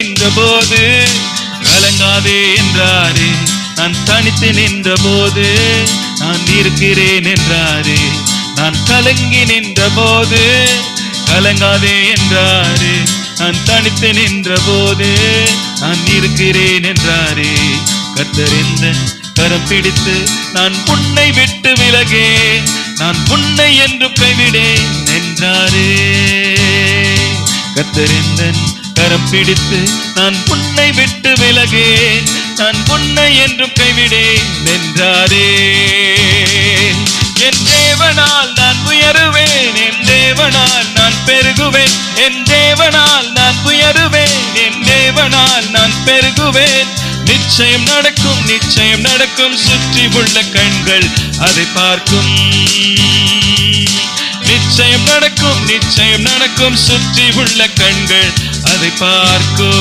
நின்ற போது கலங்காதே என்றாரே. நான் தனித்து நின்ற போது நான் இருக்கிறேன் என்றாரே. நான் கலங்கி நின்ற போது கலங்காதே என்றாரே. நான் தனித்து நின்ற போது நான் இருக்கிறேன் என்றாரே. கர்த்தர் எந்த கரம் பிடித்து நான் உன்னை விட்டு விலகே, நான் உன்னை என்று கைவிடேன் என்றாரே. கர்த்தர் எந்த கரம் பிடித்து நான் உன்னை விட்டு விலகே, நான் உன்னை என்று கைவிடேன் என்றாரே. என் தேவனால் நான் உயருவேன், என் தேவனால் நான் பெருகுவேன், என் தேவனால் நான் உயருவேன், என் தேவனால் நான் பெருகுவேன். நிச்சயம் நடக்கும், நிச்சயம் நடக்கும், சுற்றி உள்ள கண்கள் அதை பார்க்கும். நிச்சயம் நடக்கும், நிச்சயம் நடக்கும், சுற்றி உள்ள கண்கள் அதை பார்க்கும்.